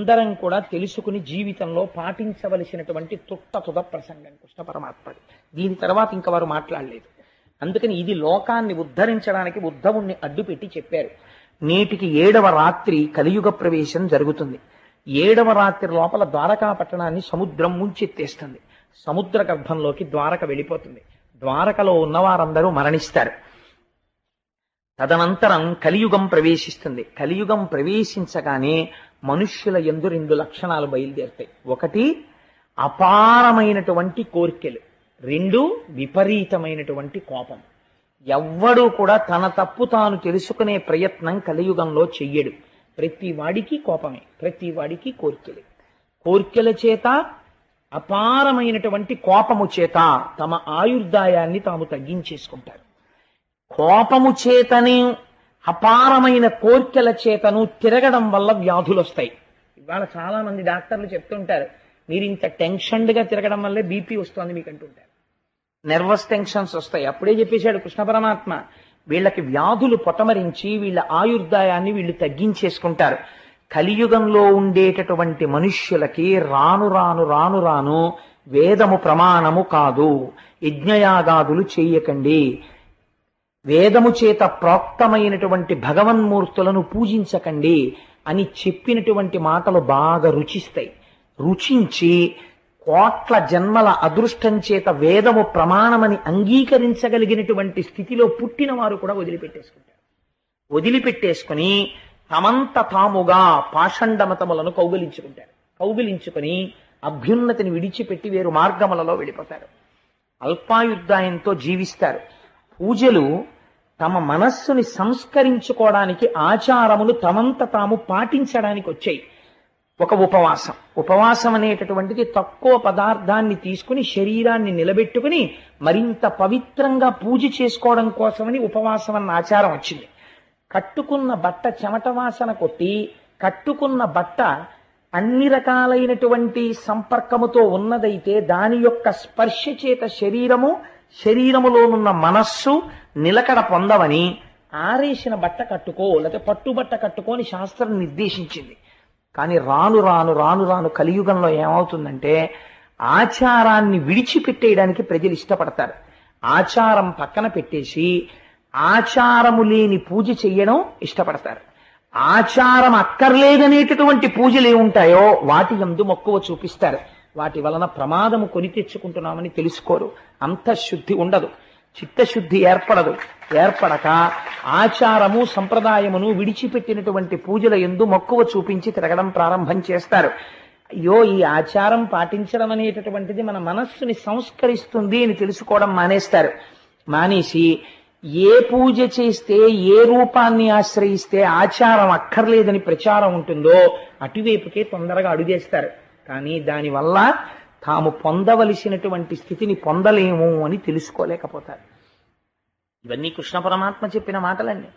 అందరం కూడా తెలుసుకుని జీవితంలో పాటించవలసినటువంటి తుద ప్రసంగం కృష్ణ పరమాత్మది. దీని తర్వాత ఇంక వారు మాట్లాడలేదు. అందుకని ఇది లోకాన్ని ఉద్ధరించడానికి ఉద్ధవుణ్ణి అడ్డుపెట్టి చెప్పారు. నేటికి 7వ రాత్రి కలియుగ ప్రవేశం జరుగుతుంది. 7వ రాత్రి లోపల ద్వారకా పట్టణాన్ని సముద్రం ముంచెత్తేస్తుంది. సముద్ర గర్భంలోకి ద్వారక వెళ్ళిపోతుంది. ద్వారకలో ఉన్నవారందరూ మరణిస్తారు. తదనంతరం కలియుగం ప్రవేశిస్తుంది. కలియుగం ప్రవేశించగానే మనుష్యుల యందు 2 లక్షణాలు బయలుదేరుతాయి. ఒకటి అపారమైనటువంటి కోర్కెలు, 2 విపరీతమైనటువంటి కోపం. ఎవ్వడూ కూడా తన తప్పు తాను తెలుసుకునే ప్రయత్నం కలియుగంలో చెయ్యడు. ప్రతి వాడికి కోపమే, ప్రతి వాడికి కోర్కెలే. కోర్కెల చేత, అపారమైనటువంటి కోపము చేత తమ ఆయుర్దాయాన్ని తాము తగ్గించేసుకుంటారు. కోపము చేతని, అపారమైన కోర్కెల చేతను తిరగడం వల్ల వ్యాధులు వస్తాయి. ఇవాళ చాలా మంది డాక్టర్లు చెప్తుంటారు, మీరు ఇంత టెన్షన్డ్గా తిరగడం వల్లే బీపీ వస్తుంది మీకు అంటుంటారు. నెర్వస్ టెన్షన్స్ వస్తాయి. అప్పుడే చెప్పేశాడు కృష్ణ పరమాత్మ, వీళ్ళకి వ్యాధులు పొటమరించి వీళ్ళ ఆయుర్దాయాన్ని వీళ్ళు తగ్గించేసుకుంటారు. కలియుగంలో ఉండేటటువంటి మనుష్యులకి రాను రాను రాను రాను వేదము ప్రమాణము కాదు, యజ్ఞయాగాదులు చెయ్యకండి, వేదము చేత ప్రోక్తమైనటువంటి భగవన్మూర్తులను పూజించకండి అని చెప్పినటువంటి మాటలు బాగా రుచిస్తాయి. రుచించి కోట్ల జన్మల అదృష్టం చేత వేదము ప్రమాణమని అంగీకరించగలిగినటువంటి స్థితిలో పుట్టిన వారు కూడా వదిలిపెట్టేసుకుంటారు. వదిలిపెట్టేసుకుని తమంత తాముగా పాషండమతములను కౌగిలించుకుంటారు. కౌగిలించుకుని అభ్యున్నతిని విడిచిపెట్టి వేరు మార్గములలో వెళ్ళిపోతారు. అల్పాయుర్దాయంతో జీవిస్తారు. పూజలు తమ మనస్సుని సంస్కరించుకోవడానికి, ఆచారమును తమంత తాము పాటించడానికి వచ్చాయి. ఒక ఉపవాసం. ఉపవాసం అనేటటువంటిది తక్కువ పదార్థాన్ని తీసుకుని శరీరాన్ని నిలబెట్టుకుని మరింత పవిత్రంగా పూజ చేసుకోవడం కోసమని ఉపవాసం అన్న ఆచారం వచ్చింది. కట్టుకున్న బట్ట చెమట వాసన కొట్టి, కట్టుకున్న బట్ట అన్ని రకాలైనటువంటి సంపర్కముతో ఉన్నదైతే దాని యొక్క స్పర్శ చేత శరీరములోనున్న మనస్సు నిలకడ పొందవని ఆరేసిన బట్ట కట్టుకో, లేకపోతే పట్టుబట్ట కట్టుకోని శాస్త్రం నిర్దేశించింది. కానీ రాను రాను రాను రాను కలియుగంలో ఏమవుతుందంటే ఆచారాన్ని విడిచిపెట్టేయడానికి ప్రజలు ఇష్టపడతారు. ఆచారం పక్కన పెట్టేసి ఆచారము లేని పూజ చెయ్యడం ఇష్టపడతారు. ఆచారం అక్కర్లేదనేటటువంటి పూజలు ఏముంటాయో వాటి యందు మక్కువ చూపిస్తారు. వాటి వలన ప్రమాదము కొని తెచ్చుకుంటున్నామని తెలుసుకోరు. అంతఃశుద్ధి ఉండదు, చిత్తశుద్ధి ఏర్పడదు. ఏర్పడక ఆచారము సంప్రదాయమును విడిచిపెట్టినటువంటి పూజల యందు మక్కువ చూపించి తిరగడం ప్రారంభం చేస్తారు. అయ్యో, ఈ ఆచారం పాటించడం అనేటటువంటిది మన మనస్సుని సంస్కరిస్తుంది అని తెలుసుకోవడం మానేస్తారు. మానేసి ఏ పూజ చేస్తే, ఏ రూపాన్ని ఆశ్రయిస్తే ఆచారం అక్కర్లేదని ప్రచారం ఉంటుందో అటువైపుకే తొందరగా అడుగేస్తారు. కానీ దానివల్ల తాము పొందవలసినటువంటి స్థితిని పొందలేము అని తెలుసుకోలేకపోతారు. ఇవన్నీ కృష్ణ పరమాత్మ చెప్పిన మాటలన్నీ.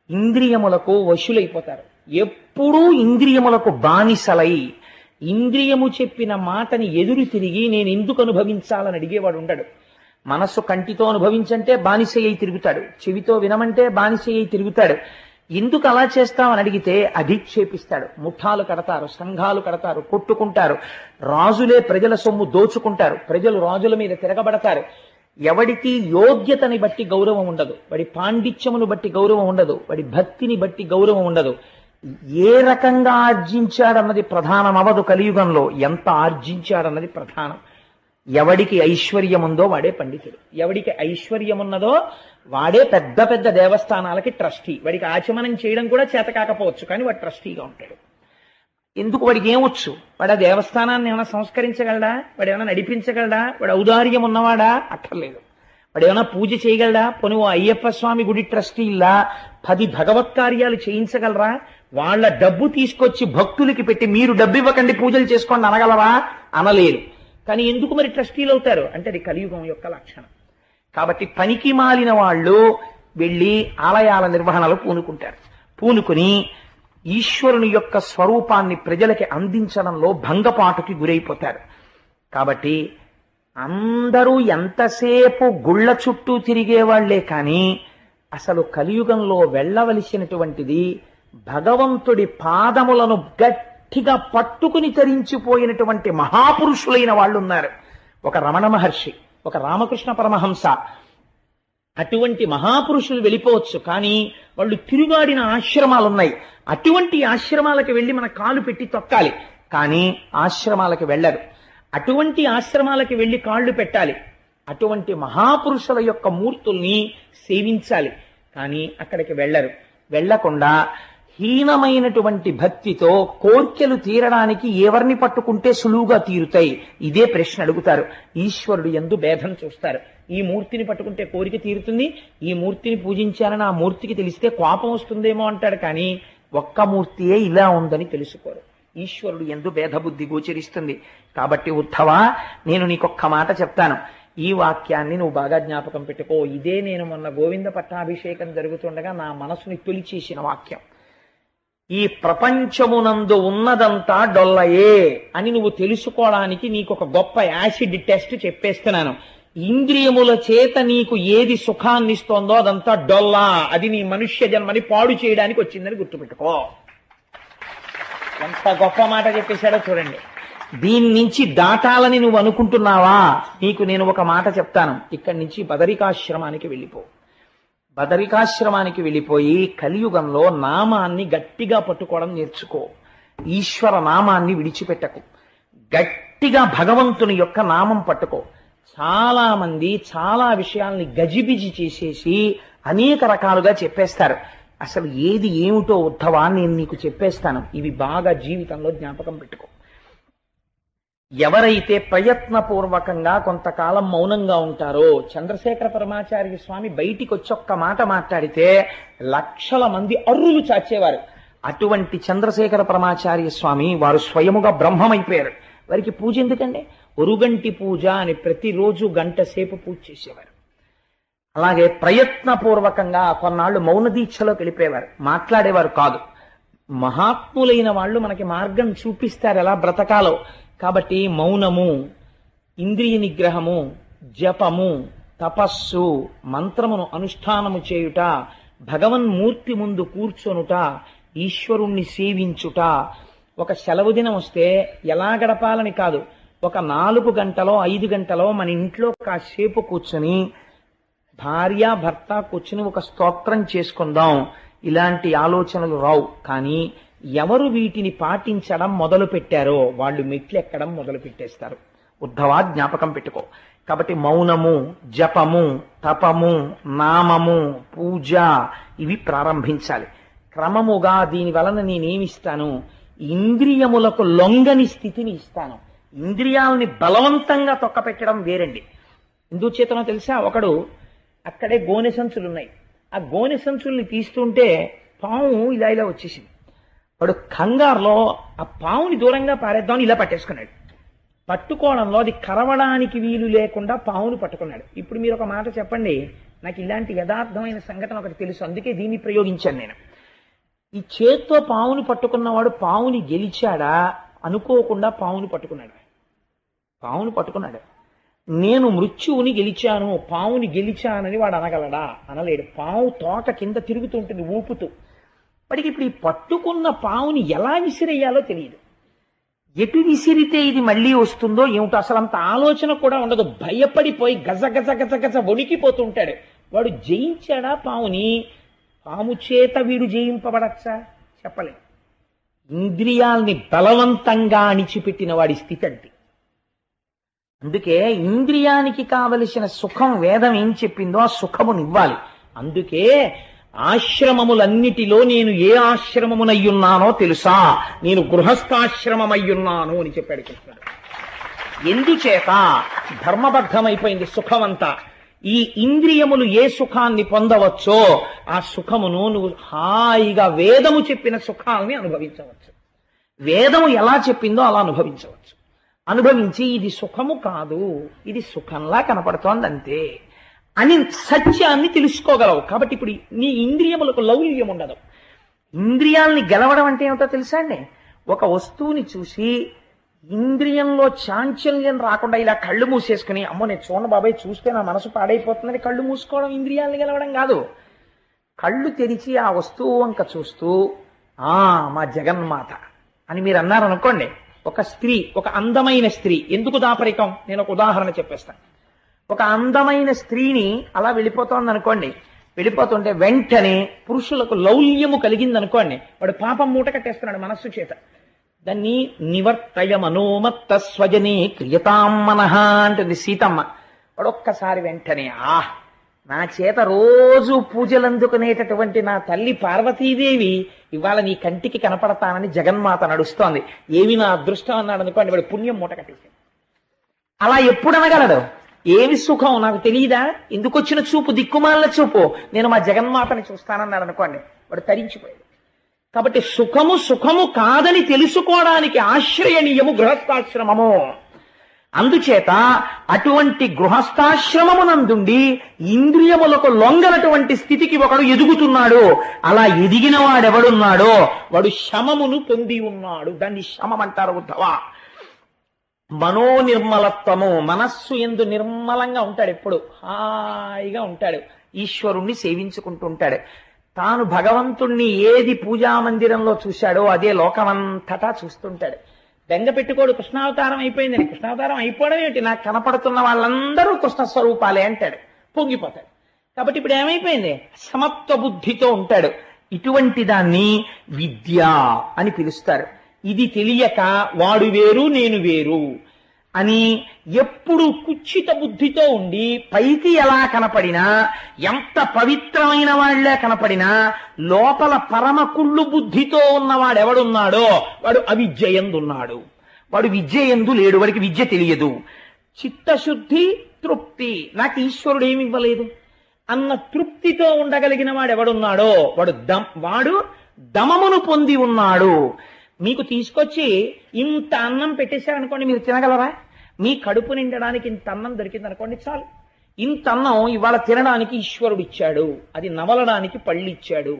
ఇంద్రియములకు వశులైపోతారు. ఎప్పుడూ ఇంద్రియములకు బానిసలై ఇంద్రియము చెప్పిన మాటని ఎదురు తిరిగి నేను ఎందుకు అనుభవించాలని అడిగేవాడు ఉండడు. మనస్సు కంటితో అనుభవించంటే బానిస అయి తిరుగుతాడు, చెవితో వినమంటే బానిస అయి తిరుగుతాడు. ఎందుకు అలా చేస్తామని అడిగితే అధిక్షేపిస్తాడు. ముఠాలు కడతారు, సంఘాలు కడతారు, కొట్టుకుంటారు. రాజులే ప్రజల సొమ్ము దోచుకుంటారు, ప్రజలు రాజుల మీద తిరగబడతారు. ఎవడికి యోగ్యతని బట్టి గౌరవం ఉండదు, వాడి పాండిత్యమును బట్టి గౌరవం ఉండదు, వాడి భక్తిని బట్టి గౌరవం ఉండదు. ఏ రకంగా ఆర్జించాడన్నది ప్రధానం అవ్వదు. కలియుగంలో ఎంత ఆర్జించాడన్నది ప్రధానం. ఎవడికి ఐశ్వర్యం ఉందో వాడే పండితుడు, ఎవడికి ఐశ్వర్యం ఉన్నదో వాడే పెద్ద పెద్ద దేవస్థానాలకి ట్రస్టీ. వాడికి ఆచమనం చేయడం కూడా చేత కాకపోవచ్చు, కానీ వాడు ట్రస్టీగా ఉంటాడు. ఎందుకు? వాడికి ఏమొచ్చు? వాడు ఆ దేవస్థానాన్ని ఏమైనా సంస్కరించగలడా? వాడు ఏమైనా నడిపించగలడా? వాడు ఔదార్యం ఉన్నవాడా? అక్కర్లేదు. వాడు ఏమైనా పూజ చేయగలడా? పోనీ ఓ అయ్యప్ప స్వామి గుడి ట్రస్టీలా 10 భగవత్ కార్యాలు చేయించగలరా? వాళ్ళ డబ్బు తీసుకొచ్చి భక్తులకి పెట్టి మీరు డబ్బు ఇవ్వకండి పూజలు చేసుకోండి అనగలరా? అనలేరు. కానీ ఎందుకు మరి ట్రస్టీలు అవుతారు అంటే అది కలియుగం యొక్క లక్షణం. కాబట్టి పనికి మాలిన వాళ్ళు వెళ్ళి ఆలయాల నిర్వహణలో పూనుకుంటారు. పూనుకుని ఈశ్వరుని యొక్క స్వరూపాన్ని ప్రజలకి అందించడంలో భంగపాటుకి గురైపోతారు. కాబట్టి అందరూ ఎంతసేపు గుళ్ళ చుట్టూ తిరిగేవాళ్లే కానీ అసలు కలియుగంలో వెళ్ళవలసినటువంటిది భగవంతుడి పాదములను గట్టిగా పట్టుకుని తరించిపోయినటువంటి మహాపురుషులైన వాళ్ళు ఉన్నారు. ఒక రమణ మహర్షి, ఒక రామకృష్ణ పరమహంస, అటువంటి మహాపురుషులు వెళ్ళిపోవచ్చు, కానీ వాళ్ళు తిరుగాడిన ఆశ్రమాలున్నాయి. అటువంటి ఆశ్రమాలకు వెళ్ళి మన కాలు పెట్టి తొక్కాలి, కానీ ఆశ్రమాలకు వెళ్ళరు. అటువంటి ఆశ్రమాలకు వెళ్ళి కాళ్ళు పెట్టాలి. అటువంటి మహాపురుషుల యొక్క మూర్తుల్ని సేవించాలి, కానీ అక్కడికి వెళ్ళరు. వెళ్లకుండా హీనమైనటువంటి భక్తితో కోర్కెలు తీరడానికి ఎవరిని పట్టుకుంటే సులువుగా తీరుతాయి, ఇదే ప్రశ్న అడుగుతారు. ఈశ్వరుడు యందు భేదం చూస్తారు. ఈ మూర్తిని పట్టుకుంటే కోరిక తీరుతుంది, ఈ మూర్తిని పూజించాలని ఆ మూర్తికి తెలిస్తే కోపం వస్తుందేమో అంటాడు, కానీ ఒక్క మూర్తియే ఇలా ఉందని తెలుసుకోరు. ఈశ్వరుడు యందు భేదబుద్ధి గోచరిస్తుంది. కాబట్టి ఉద్ధవా, నేను నీకొక్క మాట చెప్తాను, ఈ వాక్యాన్ని నువ్వు బాగా జ్ఞాపకం పెట్టుకో. ఇదే నేను మొన్న గోవింద పట్టాభిషేకం జరుగుతుండగా నా మనసుని తొలిచేసిన వాక్యం. ఈ ప్రపంచమునందు ఉన్నదంతా డొల్లయే అని నువ్వు తెలుసుకోవడానికి నీకు ఒక గొప్ప యాసిడ్ టెస్ట్ చెప్పేస్తున్నాను. ఇంద్రియముల చేత నీకు ఏది సుఖాన్ని ఇస్తోందో అదంతా డొల్లా, అది నీ మనుష్య జన్మని పాడు చేయడానికి వచ్చిందని గుర్తుపెట్టుకో. ఎంత గొప్ప మాట చెప్పేశాడో చూడండి. దీని నుంచి దాటాలని నువ్వు అనుకుంటున్నావా? నీకు నేను ఒక మాట చెప్తాను. ఇక్కడి నుంచి బదరికాశ్రమానికి వెళ్ళిపో. బదరికాశ్రమానికి వెళ్ళిపోయి కలియుగంలో నామాన్ని గట్టిగా పట్టుకోవడం నేర్చుకో. ఈశ్వర నామాన్ని విడిచిపెట్టకు. గట్టిగా భగవంతుని యొక్క నామం పట్టుకో. చాలా మంది చాలా విషయాల్ని గజిబిజి చేసేసి అనేక రకాలుగా చెప్పేస్తారు. అసలు ఏది ఏమిటో ఉద్ధవా నేను నీకు చెప్పేస్తాను. ఇవి బాగా జీవితంలో జ్ఞాపకం పెట్టుకో. ఎవరైతే ప్రయత్నపూర్వకంగా కొంతకాలం మౌనంగా ఉంటారో, చంద్రశేఖర పరమాచార్య స్వామి బయటికి వచ్చి ఒక్క మాట మాట్లాడితే లక్షల మంది అర్రులు చాచేవారు. అటువంటి చంద్రశేఖర పరమాచార్య స్వామి వారు స్వయముగా బ్రహ్మమైపోయారు. వారికి పూజ ఎందుకండి? ఒరుగంటి పూజ అని ప్రతిరోజు గంట సేపు పూజ చేసేవారు. అలాగే ప్రయత్నపూర్వకంగా కొన్నాళ్ళు మౌన దీక్షలో వెళ్ళిపోయేవారు, మాట్లాడేవారు కాదు. మహాత్ములైన వాళ్ళు మనకి మార్గం చూపిస్తారు ఎలా బ్రతకాలో. కాబట్టి మౌనము, ఇంద్రియ నిగ్రహము, జపము, తపస్సు, మంత్రమును అనుష్ఠానము చేయుట, భగవన్మూర్తి ముందు కూర్చొనుట, ఈశ్వరుణ్ణి సేవించుట. ఒక సెలవు దినం వస్తే ఎలా గడపాలని కాదు, ఒక 4 గంటలో 5 గంటలో మన ఇంట్లో కాసేపు కూర్చొని భార్య భర్త కూర్చుని ఒక స్తోత్రం చేసుకుందాం, ఇలాంటి ఆలోచనలు రావు. కానీ ఎవరు వీటిని పాటించడం మొదలు పెట్టారో వాళ్ళు మెట్లు ఎక్కడం మొదలు పెట్టేస్తారు. ఉద్ధవా జ్ఞాపకం పెట్టుకో. కాబట్టి మౌనము, జపము, తపము, నామము, పూజ ఇవి ప్రారంభించాలి. క్రమముగా దీని వలన నేనేమిస్తాను? ఇంద్రియములకు లొంగని స్థితిని ఇస్తాను. ఇంద్రియాలని బలవంతంగా తొక్కపెట్టడం వేరండి. ఎందుచేతనో తెలుసా? ఒకడు అక్కడే గోనె సంచులున్నాయి, ఆ గోనె సంచుల్ని తీస్తుంటే పాము ఇలా ఇలా వచ్చేసింది. వాడు కంగారులో ఆ పావుని దూరంగా పారేద్దామని ఇలా పట్టేసుకున్నాడు. పట్టుకోవడంలో అది కరవడానికి వీలు లేకుండా పావును పట్టుకున్నాడు. ఇప్పుడు మీరు ఒక మాట చెప్పండి, నాకు ఇలాంటి యథార్థమైన సంఘటన ఒకటి తెలుసు, అందుకే దీన్ని ప్రయోగించాను నేను. ఈ చేత్తో పావుని పట్టుకున్నవాడు పావుని గెలిచాడా? అనుకోకుండా పావుని పట్టుకున్నాడు. పావుని పట్టుకున్నాడు. నేను మృత్యువుని గెలిచాను, పావుని గెలిచానని వాడు అనగలడా? అనలేడు. పావు తోక కింద తిరుగుతుంటుంది ఊపుతూ. వాడికి ఇప్పుడు ఈ పట్టుకున్న పావుని ఎలా విసిరేయాలో తెలియదు. ఎటు విసిరితే ఇది మళ్ళీ వస్తుందో ఏమిటో అసలు అంత ఆలోచన కూడా ఉండదు. భయపడిపోయి గజ గజ గజ గజ వణికిపోతుంటాడు. వాడు జయించాడా పావుని? పాము చేత వీడు జయింపబడచ్చా? చెప్పలే. ఇంద్రియాల్ని బలవంతంగా అణిచిపెట్టిన వాడి స్థితి అంటే. అందుకే ఇంద్రియానికి కావలసిన సుఖం వేదం ఏం చెప్పిందో ఆ సుఖమునివ్వాలి. అందుకే ఆశ్రమములన్నిటిలో నేను ఏ ఆశ్రమమునయ్యున్నానో తెలుసా? నేను గృహస్థాశ్రమమయ్యున్నాను అని చెప్పాడు కృష్ణుడు. ఎందుచేత? ధర్మబద్ధమైపోయింది సుఖమంతా. ఈ ఇంద్రియములు ఏ సుఖాన్ని పొందవచ్చో ఆ సుఖమును నువ్వు హాయిగా వేదము చెప్పిన సుఖాల్ని అనుభవించవచ్చు. వేదము ఎలా చెప్పిందో అలా అనుభవించవచ్చు. అనుభవించి ఇది సుఖము కాదు, ఇది సుఖంలా కనపడుతోంది అంతే అని సత్యాన్ని తెలుసుకోగలవు. కాబట్టి ఇప్పుడు నీ ఇంద్రియములకు లౌల్యం ఉండదు. ఇంద్రియాల్ని గెలవడం అంటే ఏమిటో తెలుసా అండి? ఒక వస్తువుని చూసి ఇంద్రియంలో చాంచల్యం రాకుండా ఇలా కళ్ళు మూసేసుకుని, అమ్మో నేను చూడండి బాబాయ్ చూస్తే నా మనసు పాడైపోతుందని కళ్ళు మూసుకోవడం ఇంద్రియాల్ని గెలవడం కాదు. కళ్ళు తెరిచి ఆ వస్తువు వంక చూస్తూ మా జగన్మాత అని మీరు అన్నారనుకోండి, ఒక స్త్రీ, ఒక అందమైన స్త్రీ, ఎందుకు దాపరికం, నేను ఒక ఉదాహరణ చెప్పేస్తాను. ఒక అందమైన స్త్రీని అలా వెళ్ళిపోతోంది అనుకోండి, వెళ్ళిపోతుంటే వెంటనే పురుషులకు లౌల్యము కలిగిందనుకోండి, వాడు పాపం మూట కట్టేస్తున్నాడు మనస్సు చేత. దాన్ని నివర్తయ మనోమత్త స్వజనే క్రియతాం మనః అంటుంది సీతమ్మ. వాడు ఒక్కసారి వెంటనే నా చేత రోజు పూజలు అందుకునేటటువంటి నా తల్లి పార్వతీదేవి ఇవాళ నీ కంటికి కనపడతానని జగన్మాత నడుస్తోంది, ఏమి నా అదృష్టం అన్నాడు అనుకోండి, వాడు పుణ్యం మూట కట్టేసాడు. అలా ఎప్పుడు అనగలడు? ఏమి సుఖం నాకు తెలియదా, ఎందుకు వచ్చిన చూపు, దిక్కుమాలిన చూపు, నేను మా జగన్మాతని చూస్తానన్నాడు అనుకోండి, వాడు తరించిపోయాడు. కాబట్టి సుఖము సుఖము కాదని తెలుసుకోవడానికి ఆశ్రయనీయము గృహస్థాశ్రమము. అందుచేత అటువంటి గృహస్థాశ్రమమునందుండి ఇంద్రియములకు లొంగనటువంటి స్థితికి ఒకడు ఎదుగుతున్నాడు. అలా ఎదిగిన వాడెవడున్నాడో వాడు శమమును పొంది ఉన్నాడు. దాన్ని శమం అంటారు ఉద్ధవ. మనోనిర్మలత్వము, మనస్సు ఎందు నిర్మలంగా ఉంటాడు, ఎప్పుడు హాయిగా ఉంటాడు, ఈశ్వరుణ్ణి సేవించుకుంటూ ఉంటాడు. తాను భగవంతుణ్ణి ఏది పూజా మందిరంలో చూశాడో అదే లోకమంతటా చూస్తుంటాడు. బెంగ పెట్టుకోడు కృష్ణావతారం అయిపోయిందని. కృష్ణావతారం అయిపోవడం ఏమిటి, నాకు కనపడుతున్న వాళ్ళందరూ కృష్ణ స్వరూపాలే అంటాడు, పొంగిపోతాడు. కాబట్టి ఇప్పుడు ఏమైపోయింది, సమత్వ బుద్ధితో ఉంటాడు. ఇటువంటి దాన్ని విద్య అని పిలుస్తారు. ఇది తెలియక వాడు వేరు నేను వేరు అని ఎప్పుడు కుచ్చిత బుద్ధితో ఉండి పైకి ఎలా కనపడినా, ఎంత పవిత్రమైన వాళ్లే కనపడినా, లోపల పరమ కుళ్ళు బుద్ధితో ఉన్నవాడెవడున్నాడో వాడు అవిద్యయందున్నాడు. వాడు విద్యయందు లేడు, వాడికి విద్య తెలియదు. చిత్తశుద్ధి, తృప్తి, నాకు ఈశ్వరుడు ఏమి ఇవ్వలేదు అన్న తృప్తితో ఉండగలిగిన వాడెవడున్నాడో వాడు దమమును పొంది ఉన్నాడు. మీకు తీసుకొచ్చి ఇంత అన్నం పెట్టేశారనుకోండి, మీరు తినగలరా? మీ కడుపు నిండడానికి ఇంత అన్నం దొరికిందనుకోండి, చాలు. ఇంత అన్నం ఇవాళ తినడానికి ఈశ్వరుడు ఇచ్చాడు, అది నవలడానికి పళ్ళు ఇచ్చాడు,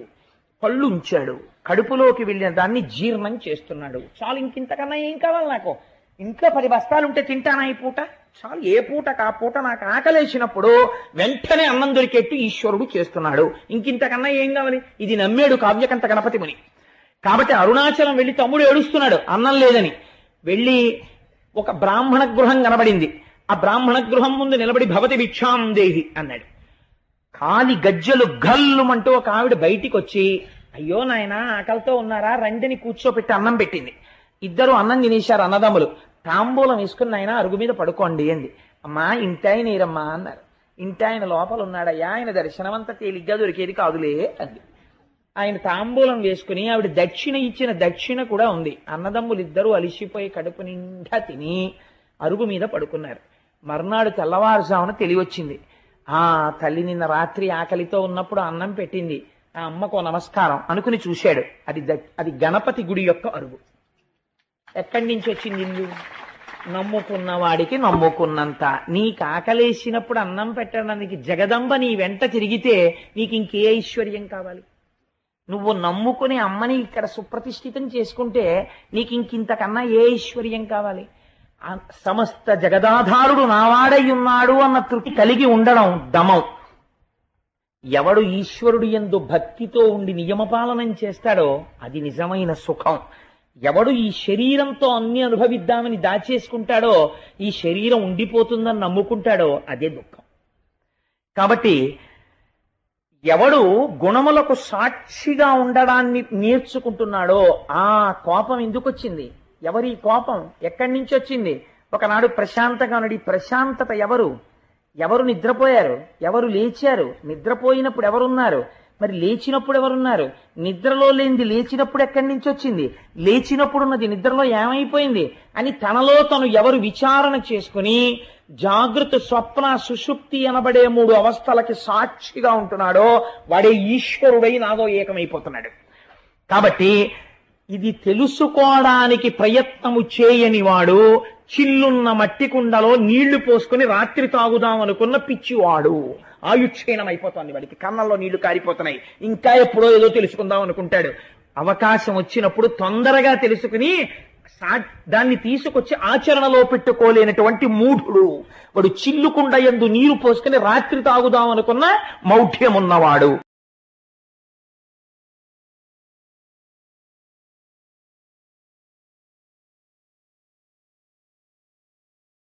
పళ్ళు ఉంచాడు, కడుపులోకి వెళ్ళిన దాన్ని జీర్ణం చేస్తున్నాడు, చాలు. ఇంకింతకన్నా ఏం కావాలి నాకు? ఇంట్లో 10 బస్తాలు ఉంటే తింటానా ఈ పూట? చాలు. ఏ పూటకు ఆ పూట నాకు ఆకలేసినప్పుడు వెంటనే అన్నం దొరికేట్టు ఈశ్వరుడు చేస్తున్నాడు. ఇంకింతకన్నా ఏం కావాలి? ఇది నమ్మాడు కావ్యకంత గణపతి ముని. కాబట్టి అరుణాచలం వెళ్ళి తమ్ముడు ఏడుస్తున్నాడు అన్నం లేదని. వెళ్ళి ఒక బ్రాహ్మణ గృహం కనబడింది. ఆ బ్రాహ్మణ గృహం ముందు నిలబడి భవతి భిక్షాం దేహి అన్నాడు. కాలి గజ్జలు గల్లుమంటూ ఒక ఆవిడ బయటికి వచ్చి, అయ్యో నాయన ఆకలితో ఉన్నారా, రండిని కూర్చోపెట్టి అన్నం పెట్టింది. ఇద్దరు అన్నం తినేశారు అన్నదమ్ములు. తాంబూలం వేసుకుని ఆయన అరుగు మీద పడుకోండి అంది. అమ్మా ఇంటాయన నీరమ్మా అన్నారు. ఇంటాయన లోపల ఉన్నాడయ్యా, ఆయన దర్శనం అంతా తేలిగ్గా దొరికేది కాదులే అంది. ఆయన తాంబూలం వేసుకుని ఆవిడ దక్షిణ ఇచ్చిన దక్షిణ కూడా ఉంది. అన్నదమ్ములు ఇద్దరూ అలిసిపోయి కడుపు నిండా తిని అరుగు మీద పడుకున్నారు. మర్నాడు తెల్లవారుజామున తెలివచ్చింది. తల్లి నిన్న రాత్రి ఆకలితో ఉన్నప్పుడు అన్నం పెట్టింది, ఆ అమ్మకు నమస్కారం అనుకుని చూశాడు. అది గణపతి గుడి యొక్క అరుగు. ఎక్కడి నుంచి వచ్చింది ఇల్లు? నమ్ముకున్న వాడికి నమ్ముకున్నంత. నీకు ఆకలేసినప్పుడు అన్నం పెట్టడానికి జగదంబ నీ వెంట తిరిగితే నీకు ఇంకే ఐశ్వర్యం కావాలి? నువ్వు నమ్ముకుని అమ్మని ఇక్కడ సుప్రతిష్ఠితం చేసుకుంటే నీకు ఇంకింతకన్నా ఏ ఐశ్వర్యం కావాలి? సమస్త జగదాధారుడు నావాడై ఉన్నాడు అన్న తృప్తి కలిగి ఉండడం దమం. ఎవడు ఈశ్వరుడు యందు భక్తితో ఉండి నియమపాలనం చేస్తాడో అది నిజమైన సుఖం. ఎవడు ఈ శరీరంతో అన్ని అనుభవిద్దామని దాచేసుకుంటాడో, ఈ శరీరం ఉండిపోతుందని నమ్ముకుంటాడో అదే దుఃఖం. కాబట్టి ఎవడు గుణములకు సాక్షిగా ఉండడాన్ని నేర్చుకుంటున్నాడో, ఆ కోపం ఎందుకు వచ్చింది? ఎవరి కోపం ఎక్కడి నుంచి వచ్చింది? ఒకనాడు ప్రశాంతంగా ఉన్నాడు. ఈ ప్రశాంతత ఎవరు నిద్రపోయారు, ఎవరు లేచారు? నిద్రపోయినప్పుడు ఎవరున్నారు, మరి లేచినప్పుడు ఎవరున్నారు? నిద్రలో లేనిది లేచినప్పుడు ఎక్కడి నుంచి వచ్చింది? లేచినప్పుడున్నది నిద్రలో ఏమైపోయింది అని తనలో తను ఎవరు విచారణ చేసుకుని జాగృత, స్వప్న, సుషుప్తి అనబడే 3 అవస్థలకి సాక్షిగా ఉంటున్నాడో వాడే ఈశ్వరుడై నాదో ఏకమైపోతున్నాడు. కాబట్టి ఇది తెలుసుకోవడానికి ప్రయత్నము చేయని వాడు చిల్లున్న మట్టి కుండలో నీళ్లు పోసుకుని రాత్రి తాగుదాం అనుకున్న పిచ్చివాడు. ఆయుక్షీణం అయిపోతుంది వాడికి, కన్నంలో నీళ్లు కారిపోతున్నాయి, ఇంకా ఎప్పుడో ఏదో తెలుసుకుందాం అనుకుంటాడు. అవకాశం వచ్చినప్పుడు తొందరగా తెలుసుకుని దాన్ని తీసుకొచ్చి ఆచరణలో పెట్టుకోలేనటువంటి మూఢుడు వాడు. చిల్లుకుండ యందు నీరు పోసుకుని రాత్రి తాగుదాం అనుకున్న మౌఢ్యమున్నవాడు.